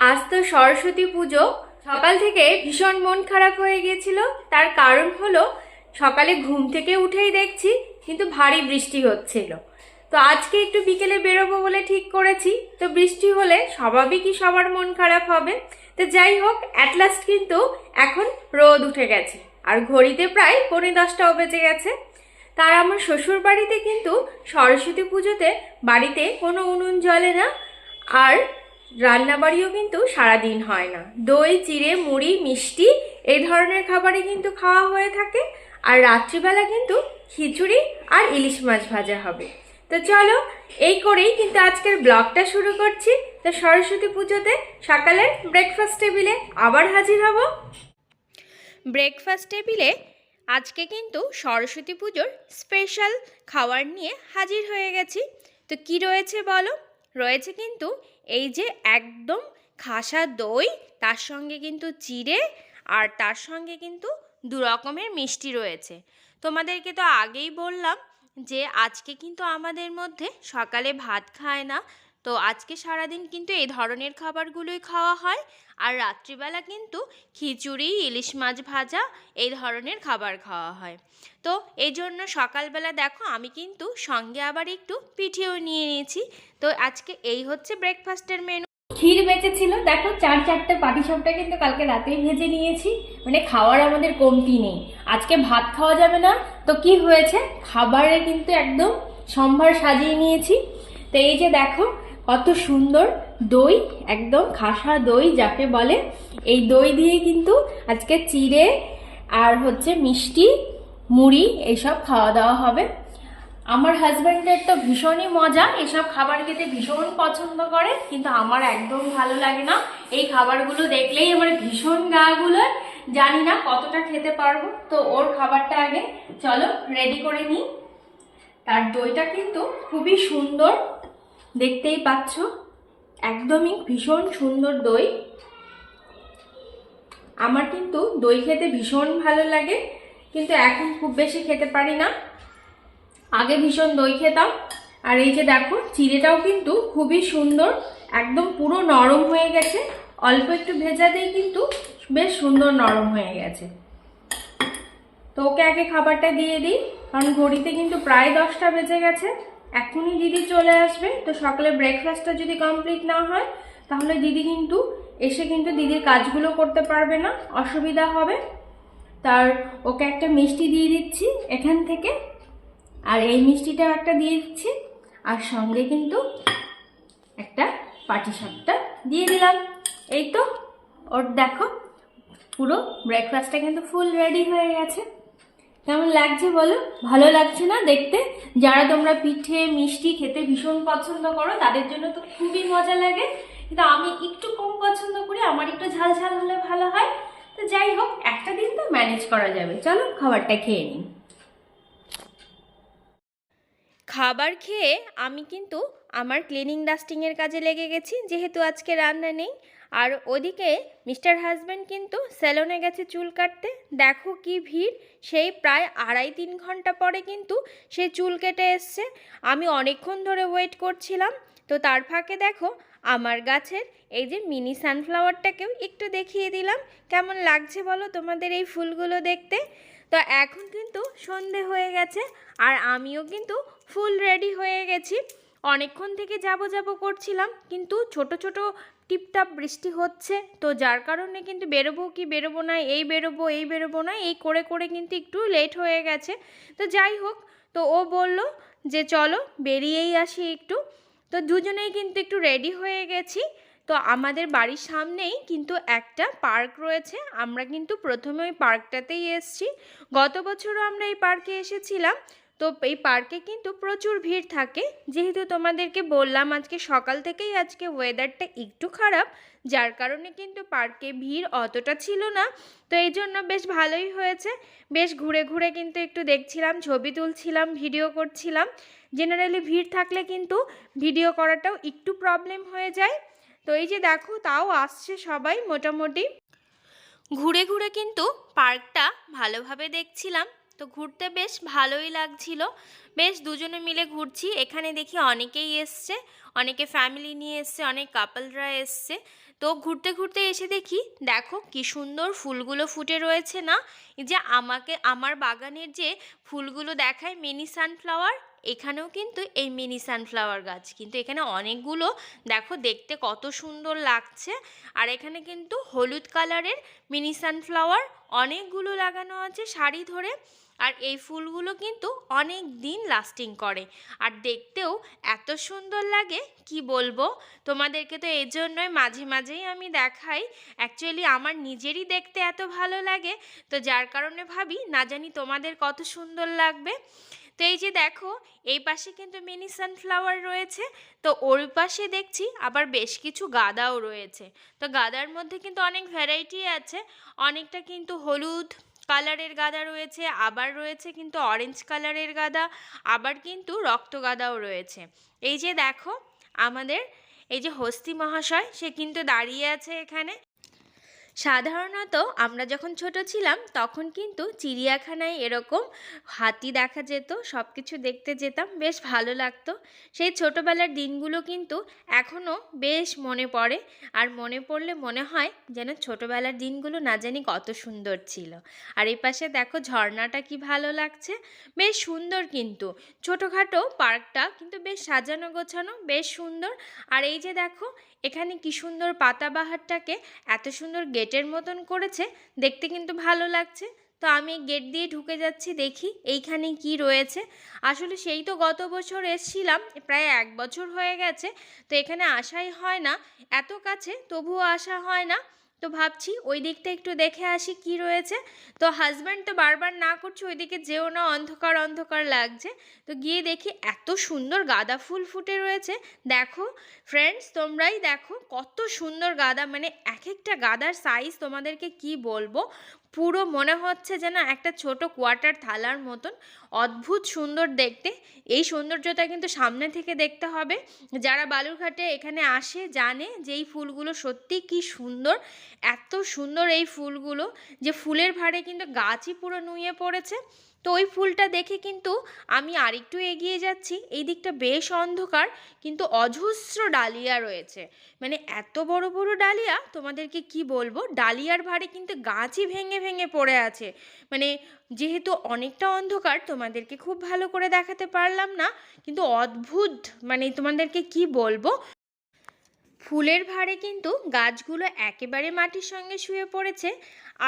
আজ তো সরস্বতী পুজো। সকাল থেকে ভীষণ মন খারাপ হয়ে গিয়েছিল। তার কারণ হলো সকালে ঘুম থেকে উঠেই দেখছি কিন্তু ভারী বৃষ্টি হচ্ছিল। তো আজকে একটু বিকেলে বেরোবো বলে ঠিক করেছি। তো বৃষ্টি হলে স্বাভাবিকই সবার মন খারাপ হবে। তো যাই হোক, অ্যাট লাস্ট কিন্তু এখন রোদ উঠে গেছে আর ঘড়িতে প্রায় 9:45টাও বেজে গেছে। তার আমার শ্বশুর বাড়িতে কিন্তু সরস্বতী পুজোতে বাড়িতে কোনো উনুন জ্বলে না, আর রান্নাবাড়িও কিন্তু সারাদিন হয় না। দই চিড়ে মুড়ি মিষ্টি এই ধরনের খাবারই কিন্তু খাওয়া হয়ে থাকে। আর রাত্রিবেলা কিন্তু খিচুড়ি আর ইলিশ মাছ ভাজা হবে। তো চলো, এই করেই কিন্তু আজকের ব্লগটা শুরু করছি। তো সরস্বতী পুজোতে সকালের ব্রেকফাস্ট টেবিলে আবার হাজির হব। ব্রেকফাস্ট টেবিলে আজকে কিন্তু সরস্বতী পুজোর স্পেশাল খাবার নিয়ে হাজির হয়ে গেছি। তো কি রয়েছে বলো? রয়েছে কিন্তু এই যে একদম খাসা দই, তার সঙ্গে কিন্তু চিড়ে, আর তার সঙ্গে কিন্তু 2 রকমের মিষ্টি রয়েছে। তোমাদেরকে তো আগেই বললাম যে আজকে কিন্তু আমাদের মধ্যে সকালে ভাত খায় না। তো আজকে সারাদিন কিন্তু এই ধরনের খাবারগুলোই খাওয়া হয়। আর রাত্রিবেলা কিন্তু খিচুড়ি ইলিশ মাছ ভাজা এই ধরনের খাবার খাওয়া হয়। তো এই জন্য সকালবেলা দেখো আমি কিন্তু সঙ্গে আবার একটু পিঠেও নিয়ে নিয়েছি। তো আজকে এই হচ্ছে ব্রেকফাস্টের মেনু। ক্ষীর বেঁচেছিল, দেখো 4-4টে পাটিসাপটা কিন্তু কালকে রাতেই ভেজে নিয়েছি। মানে খাওয়ার আমাদের কমতি নেই। আজকে ভাত খাওয়া যাবে না, তো কি হয়েছে, খাবারে কিন্তু একদম সম্ভার সাজিয়ে নিয়েছি। তো এই যে দেখো কত সুন্দর দই, একদম খাসা দই যাকে বলে, এই দই দিয়ে কিন্তু আজকে চিড়ে আর হচ্ছে মিষ্টি মুড়ি এইসব খাওয়া দাওয়া হবে। আমার হাজব্যান্ডের তো ভীষণই মজা, এসব খাবার খেতে ভীষণ পছন্দ করে, কিন্তু আমার একদম ভালো লাগে না। এই খাবারগুলো দেখলেই আমার ভীষণ গা গুলোয়, জানি না কতটা খেতে পারবো। তো ওর খাবারটা আগে চলো রেডি করে নিই। তার দইটা কিন্তু খুবই সুন্দর, দেখতেই পাচ্ছ, একদমই ভীষণ সুন্দর দই। আমার কিন্তু দই খেতে ভীষণ ভালো লাগে, কিন্তু এখন খুব বেশি খেতে পারি না। আগে ভীষণ দই খেতাম। আর এই যে দেখো চিড়েটাও কিন্তু খুবই সুন্দর, একদম পুরো নরম হয়ে গেছে। অল্প একটু ভেজাতেই কিন্তু বেশ সুন্দর নরম হয়ে গেছে। তো ওকে আগে খাবারটা দিয়ে দিই, কারণ ঘড়িতে কিন্তু প্রায় 10টা বেজে গেছে। এখনই দিদি চলে আসবে। তো সকালে ব্রেকফাস্টটা যদি কমপ্লিট না হয় তাহলে দিদি কিন্তু এসে কিন্তু দিদির কাজগুলো করতে পারবে না, অসুবিধা হবে। তার ওকে একটা মিষ্টি দিয়ে দিচ্ছি এখান থেকে, আর এই মিষ্টিটাও একটা দিয়ে দিচ্ছি, আর সঙ্গে কিন্তু একটা পাটিসাপটা দিয়ে দিলাম। এই তো ওর দেখো পুরো ব্রেকফাস্টটা কিন্তু ফুল রেডি হয়ে গেছে। কেমন লাগছে বলো? ভালো লাগছে না দেখতে? যারা তোমরা পিঠে মিষ্টি খেতে ভীষণ পছন্দ করো তাদের জন্য তো খুবই মজা লাগে, কিন্তু আমি একটু কম পছন্দ করি, আমার একটু ঝাল ঝাল হলে ভালো হয়। তো যাই হোক, একটা দিন তো ম্যানেজ করা যাবে। চলো খাবারটা খেয়ে নিই। খাবার খেয়ে আমি কিন্তু আমার ক্লিনিং ডাস্টিংয়ের কাজে লেগে গেছি, যেহেতু আজকে রান্না নেই। আর ওদিকে মিস্টার হাজব্যান্ড কিন্তু স্যালনে গেছে চুল কাটতে। দেখো কি ভিড়, সেই প্রায় 2.5-3 ঘন্টা পরে কিন্তু সে চুল কেটে এসছে। আমি অনেকক্ষণ ধরে ওয়েট করছিলাম। তো তার ফাঁকে দেখো আমার গাছের এই যে মিনি সানফ্লাওয়ারটাকেও একটু দেখিয়ে দিলাম। কেমন লাগছে বলো তোমাদের এই ফুলগুলো দেখতে? তো এখন কিন্তু সন্ধে হয়ে গেছে, আর আমিও কিন্তু ফুল রেডি হয়ে গেছি। অনেকক্ষণ থেকে যাব করছিলাম, কিন্তু ছোট ছোট টিপটাপ বৃষ্টি হচ্ছে, তো যার কারণে কিন্তু বেরোবো কি বেরোবো না, এই বেরোবো না, এই করে করে কিন্তু একটু লেট হয়ে গেছে। তো যাই হোক, তো ও বলল যে চলো বেরিয়েই আসি একটু। তো দুজনেই কিন্তু একটু রেডি হয়ে গেছি। তো আমাদের বাড়ির সামনেই কিন্তু একটা পার্ক রয়েছে, আমরা কিন্তু প্রথমে ওই পার্কটাতেই এসেছি। গত বছরও আমরা এই পার্কে এসেছিলাম। তো এই পার্কে কিন্তু প্রচুর ভিড় থাকে, যেহেতু তোমাদেরকে বললাম আজকে সকাল থেকেই আজকে ওয়েদারটা একটু খারাপ, যার কারণে কিন্তু পার্কে ভিড় অতটা ছিল না। তো এই জন্য বেশ ভালোই হয়েছে। বেশ ঘুরে ঘুরে কিন্তু একটু দেখছিলাম, ছবি তুলছিলাম, ভিডিও করছিলাম। জেনারেলি ভিড় থাকলে কিন্তু ভিডিও করাটাও একটু প্রবলেম হয়ে যায়। তো এই যে দেখো তাও আসছে সবাই মোটামুটি। ঘুরে ঘুরে কিন্তু পার্কটা ভালোভাবে দেখছিলাম। তো ঘুরতে বেশ ভালোই লাগছিল। বেশ দুজনে মিলে ঘুরছি। এখানে দেখি অনেকেই এসছে, অনেকে ফ্যামিলি নিয়ে এসছে, অনেক কাপলরা এসছে। তো ঘুরতে ঘুরতে এসে দেখি দেখো কি সুন্দর ফুলগুলো ফুটে রয়েছে না। এই যে আমার বাগানের যে ফুলগুলো দেখায় মিনি সানফ্লাওয়ার, এখানেও কিন্তু এই মিনি সানফ্লাওয়ার গাছ, কিন্তু এখানে অনেকগুলো দেখো দেখতে কত সুন্দর লাগছে। আর এখানে কিন্তু হলুদ কালারের মিনি সানফ্লাওয়ার অনেকগুলো লাগানো আছে সারি ধরে। আর এই ফুলগুলো কিন্তু অনেক দিন লাস্টিং করে আর দেখতেও এত সুন্দর লাগে কি বলবো তোমাদেরকে। তো এই জন্যই মাঝে মাঝেই আমি দেখাই, অ্যাকচুয়ালি আমার নিজেরই দেখতে এত ভালো লাগে, তো যার কারণে ভাবি না জানি তোমাদের কত সুন্দর লাগবে। তো এই যে দেখো এই পাশে কিন্তু মিনি সানফ্লাওয়ার রয়েছে, তো ওর পাশে দেখছি আবার বেশ কিছু গাঁদাও রয়েছে। তো গাঁদার মধ্যে কিন্তু অনেক ভ্যারাইটি আছে, অনেকটা কিন্তু হলুদ কালারের গাঁদা রয়েছে, আবার রয়েছে কিন্তু অরেঞ্জ কালারের গাঁদা, আবার কিন্তু রক্ত গাঁদাও রয়েছে। এই যে দেখো আমাদের এই যে হস্তি মহাশয় সে কিন্তু দাঁড়িয়ে আছে এখানে। সাধারণত আমরা যখন ছোট ছিলাম তখন কিন্তু চিড়িয়াখানায় এরকম হাতি দেখা যেত, সব কিছু দেখতে যেতাম, বেশ ভালো লাগতো। সেই ছোটোবেলার দিনগুলো কিন্তু এখনও বেশ মনে পড়ে, আর মনে পড়লে মনে হয় যেন ছোটোবেলার দিনগুলো না জানি কত সুন্দর ছিল। আর এই পাশে দেখো ঝর্ণাটা কি ভালো লাগছে, বেশ সুন্দর, কিন্তু ছোটোখাটো পার্কটা কিন্তু বেশ সাজানো গোছানো, বেশ সুন্দর। আর এই যে দেখো এখানে কি সুন্দর পাতাবাহারটাকে এত সুন্দর গেটের মতন করেছে, দেখতে কিন্তু ভালো লাগছে। তো আমি গেট দিয়ে ঢুকে যাচ্ছি, দেখি এইখানে কি রয়েছে। আসলে সেই তো গত বছর এসেছিলাম, প্রায় 1 বছর হয়ে গেছে, তো এখানে আসাই হয় না, এত কাছে তবুও আসা হয় না। তো ভাবছি ওই দিকটা একটু দেখে আসি কি রয়েছে। তো হাজব্যান্ড তো বারবার না করছে ওইদিকে যেও না, অন্ধকার অন্ধকার লাগছে। তো গিয়ে দেখি এত সুন্দর গাঁদা ফুল ফুটে রয়েছে। দেখো ফ্রেন্ডস, তোমরাই দেখো কত সুন্দর গাঁদা, মানে এক একটা গাঁদার সাইজ তোমাদেরকে কি বলবো, পুরো মনে হচ্ছে যেন একটা ছোট কোয়ার্টার থালার মতন, অদ্ভুত সুন্দর দেখতে। এই সৌন্দর্যটা কিন্তু সামনে থেকে দেখতে হবে। যারা বালুরঘাটে এখানে আসে জানে যে এই ফুলগুলো সত্যি কি সুন্দর, এত সুন্দর এই ফুলগুলো যে ফুলের ভারে কিন্তু গাছই পুরো নুয়ে পড়েছে। তো ওই ফুলটা দেখে কিন্তু আমি আরেকটু এগিয়ে যাচ্ছি, এই দিকটা বেশ অন্ধকার, কিন্তু অজস্র ডালিয়া রয়েছে, মানে এত বড় বড় ডালিয়া তোমাদেরকে কি বলবো, ডালিয়ার ভারে কিন্তু গাছই ভেঙে ভেঙে পড়ে আছে। মানে যেহেতু অনেকটা অন্ধকার তোমাদেরকে খুব ভালো করে দেখাতে পারলাম না, কিন্তু অদ্ভুত, মানে তোমাদেরকে কি বলবো, ফুলের ভারে কিন্তু গাছগুলো একেবারে মাটির সঙ্গে শুয়ে পড়েছে।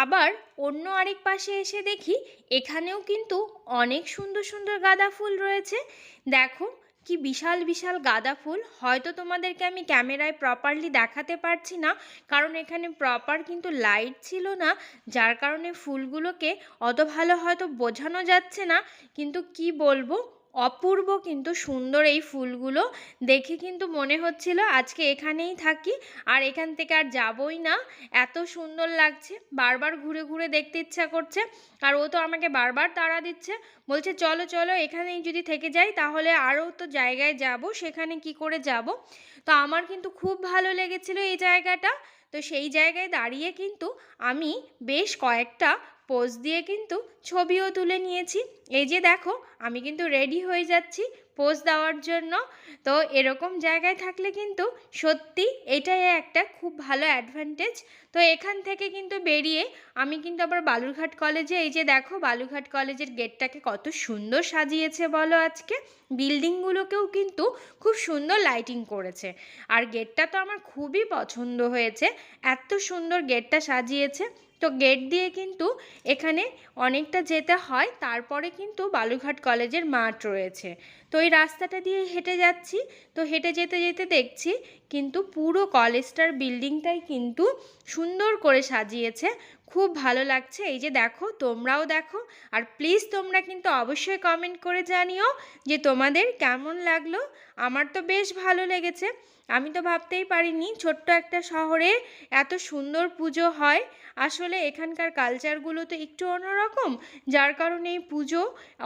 আবার অন্য আরেক পাশে এসে দেখি এখানেও কিন্তু অনেক সুন্দর সুন্দর গাঁদা ফুল রয়েছে। দেখো কি বিশাল বিশাল গাঁদা ফুল, হয়তো তোমাদেরকে আমি ক্যামেরায় প্রপারলি দেখাতে পারছি না, কারণ এখানে প্রপার কিন্তু লাইট ছিল না, যার কারণে ফুলগুলোকে অত ভালো হয়তো বোঝানো যাচ্ছে না, কিন্তু কি বলবো, অপূর্ব কিন্তু সুন্দর এই ফুলগুলো। দেখে কিন্তু মনে হচ্ছিল আজকে এখানেই থাকি, আর এখান থেকে আর যাবই না, এত সুন্দর লাগছে, বারবার ঘুরে ঘুরে দেখতে ইচ্ছা করছে। আর ও তো আমাকে বারবার তাড়া দিচ্ছে, বলছে চলো চলো এখানেই যদি থেকে যাই তাহলে আরও তো জায়গায় যাব, সেখানে কি করে যাব। তো আমার কিন্তু খুব ভালো লেগেছিল এই জায়গাটা। তো সেই জায়গায় দাঁড়িয়ে কিন্তু আমি বেশ কয়েকটা পোজ দিয়ে কিন্তু ছবিও তুলে নিয়েছি। এই যে দেখো আমি কিন্তু রেডি হয়ে যাচ্ছি পোজ দেওয়ার জন্য। তো এরকম জায়গায় থাকলে কিন্তু সত্যি এটাই একটা খুব ভালো অ্যাডভান্টেজ। তো এখান থেকে কিন্তু বেরিয়ে আমি কিন্তু আবার বালুরঘাট কলেজে, এই যে দেখো বালুরঘাট কলেজের গেটটাকে কত সুন্দর সাজিয়েছে বলো আজকে, বিল্ডিংগুলোকেও কিন্তু খুব সুন্দর লাইটিং করেছে। আর গেটটা তো আমার খুবই পছন্দ হয়েছে, এত সুন্দর গেটটা সাজিয়েছে। তো গেট দিয়ে কিন্তু এখানে অনেকটা যেতে হয়, তারপরে কিন্তু বালুরঘাট কলেজের মাঠ রয়েছে। তো এই রাস্তাটা দিয়ে হেঁটে যাচ্ছি, তো হেঁটে যেতে যেতে দেখছি কিন্তু পুরো কলেজটার বিল্ডিংটাই কিন্তু সুন্দর করে সাজিয়েছে, খুব ভালো লাগছে। এই যে দেখো তোমরাও দেখো, আর প্লিজ তোমরা কিন্তু অবশ্যই কমেন্ট করে জানিও যে তোমাদের কেমন লাগলো। আমার তো বেশ ভালো লেগেছে, আমি তো ভাবতেই পারিনি ছোট্ট একটা শহরে এত সুন্দর পুজো হয়। আসলে এখানকার কালচারগুলো তো একটু অন্যরকম, যার কারণে এই পুজো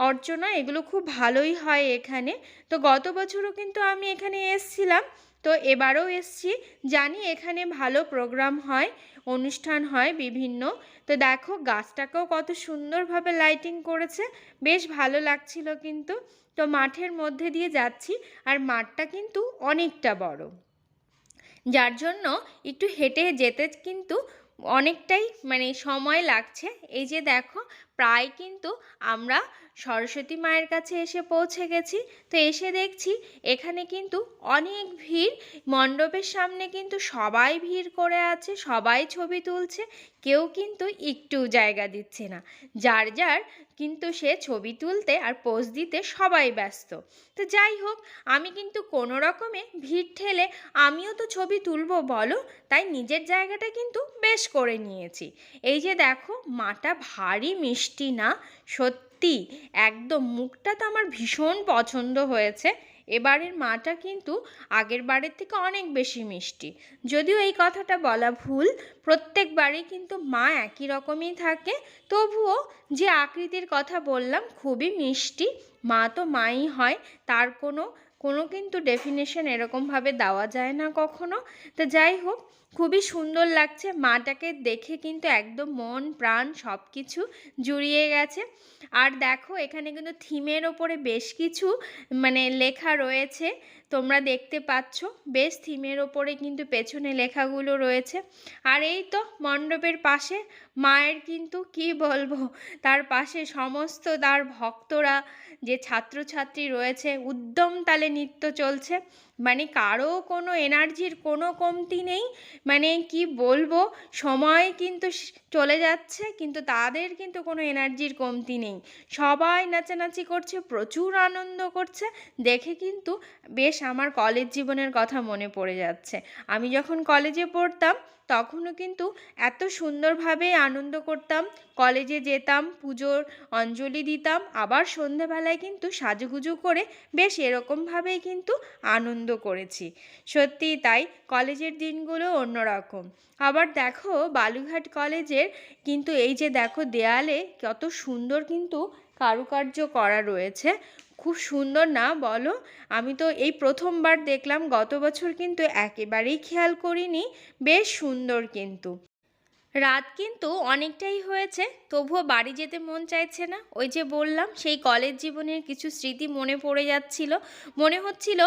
অর্চনা এগুলো খুব ভালোই হয় এখানে। তো গত বছরও কিন্তু আমি এখানে এসেছিলাম, তো এবারও এসছি, জানি এখানে ভালো প্রোগ্রাম হয়, অনুষ্ঠান হয় বিভিন্ন। তো দেখো গাছটাকেও কত সুন্দরভাবে লাইটিং করেছে, বেশ ভালো লাগছিল কিন্তু। তো মাঠের মধ্যে দিয়ে যাচ্ছি, আর মাঠটা কিন্তু অনেকটা বড়। যার জন্য একটু হেঁটে যেতে কিন্তু অনেকটাই সময় লাগছে। এই যে দেখো, প্রায় কিন্তু আমরা সরস্বতী মায়ের কাছে এসে পৌঁছে গেছি। তো এসে দেখছি এখানে কিন্তু অনেক ভিড়, মণ্ডপের সামনে কিন্তু সবাই ভিড় করে আছে, সবাই ছবি তুলছে, কেউ কিন্তু একটু জায়গা দিচ্ছে না। যার যার কিন্তু সে ছবি তুলতে আর পোজ দিতে সবাই ব্যস্ত। তো যাই হোক, আমি কিন্তু কোনো রকমে ভিড় ঠেলে আমিও তো ছবি তুলবো বলো, তাই নিজের জায়গাটা কিন্তু বেশ করে নিয়েছি। এই যে দেখো, মাটা ভারী মিষ্টি না? সত্যি একদম, মুখটা তো আমার ভীষণ পছন্দ হয়েছে। এবারের মাটা কিন্তু আগের বারের থেকে অনেক বেশি মিষ্টি। যদিও এই কথাটা বলা ভুল, প্রত্যেকবারই কিন্তু মা একই রকমই থাকে, তবুও যে আকৃতির কথা বললাম খুবই মিষ্টি। মা তো মাই হয়, তার কোনো কিন্তু ডেফিনেশন এরকমভাবে দেওয়া যায় না কখনো। তো যাই হোক, খুবই সুন্দর লাগছে মাটাকে দেখে, কিন্তু একদম মন প্রাণ সব কিছু জুড়িয়ে গেছে। আর দেখো, এখানে কিন্তু থিমের ওপরে বেশ কিছু লেখা রয়েছে, তোমরা দেখতে পাচ্ছ। বেশ থিমের ওপরে কিন্তু পেছনে লেখাগুলো রয়েছে। আর এই তো মণ্ডপের পাশে মায়ের কিন্তু কি বলবো, তার পাশে সমস্ত তার ভক্তরা, যে ছাত্রছাত্রী রয়েছে, উদ্যম তালে নৃত্য চলছে। কারো কোনো এনার্জির কোনো কমতি নেই। কি বলবো, সময় কিন্তু চলে যাচ্ছে, কিন্তু তাদের কিন্তু কোনো এনার্জির কমতি নেই। সবাই নাচানাচি করছে, প্রচুর আনন্দ করছে। দেখে কিন্তু বেশ আমার কলেজ জীবনের কথা মনে পড়ে যাচ্ছে। আমি যখন কলেজে পড়তাম তখনও কিন্তু এত সুন্দরভাবে আনন্দ করতাম। কলেজে যেতাম, পুজোর অঞ্জলি দিতাম, আবার সন্ধেবেলায় কিন্তু সাজুগুজু করে বেশ এরকমভাবেই কিন্তু আনন্দ করেছি। সত্যিই তাই, কলেজের দিনগুলো অন্যরকম। আবার দেখো, বালুরঘাট কলেজের কিন্তু এই যে দেখো, দেয়ালে কত সুন্দর কিন্তু কারুকার্য করা রয়েছে। খুব সুন্দর না বলো? আমি তো এই প্রথমবার দেখলাম, গত বছর কিন্তু একেবারেই খেয়াল করিনি। বেশ সুন্দর কিন্তু। রাত কিন্তু অনেকটাই হয়েছে, তবুও বাড়ি যেতে মন চাইছে না। ওই যে বললাম, সেই কলেজ জীবনের কিছু স্মৃতি মনে পড়ে যাচ্ছিল। মনে হচ্ছিল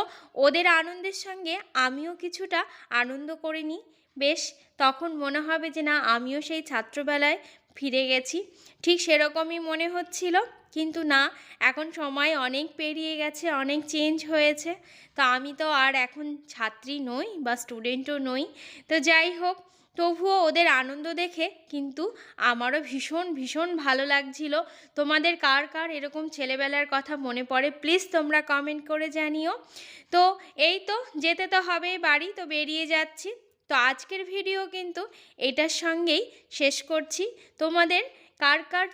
ওদের আনন্দের সঙ্গে আমিও কিছুটা আনন্দ করে নিই। বেশ, তখন মনে হবে যে না, আমিও সেই ছাত্রবেলায় ফিরে গেছি। ঠিক সেরকমই মনে হচ্ছিল, কিন্তু না, এখন সময় অনেক পেরিয়ে গেছে, অনেক চেঞ্জ হয়েছে। তো আমি তো আর এখন ছাত্রী নই বা স্টুডেন্টও নই। তো যাই হোক, তবুও ওদের আনন্দ দেখে কিন্তু আমারও ভীষণ ভীষণ ভালো লাগছিল। তোমাদের কার কার এরকম ছেলেবেলার কথা মনে পড়ে, প্লিজ তোমরা কমেন্ট করে জানিও। তো এই তো, যেতে তো হবেই বাড়ি, তো বেরিয়ে যাচ্ছি। তো আজকের ভিডিও কিন্তু এটার সঙ্গেই শেষ করছি। তোমাদের কার কার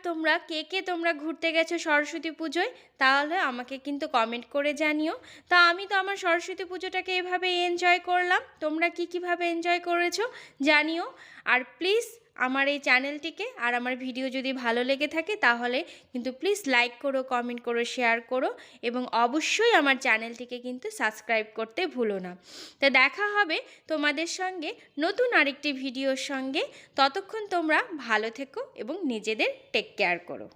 তোমরা ঘুরতে গেছো সরস্বতী পুজোয়, তাহলে আমাকে কিন্তু কমেন্ট করে জানিও। তা আমি তো আমার সরস্বতী পুজোটাকে এভাবে এনজয় করলাম, তোমরা কীভাবে এনজয় করেছো জানিও। আর প্লিজ আমার এই চ্যানেলটিকে, আর আমার ভিডিও যদি ভালো লেগে থাকে তাহলে কিন্তু প্লিজ লাইক করো, কমেন্ট করো, শেয়ার করো, এবং অবশ্যই আমার চ্যানেলটিকে কিন্তু সাবস্ক্রাইব করতে ভুলো না। তো দেখা হবে তোমাদের সঙ্গে নতুন আরেকটি ভিডিওর সঙ্গে। ততক্ষণ তোমরা ভালো থেকো এবং নিজেদের টেক কেয়ার করো।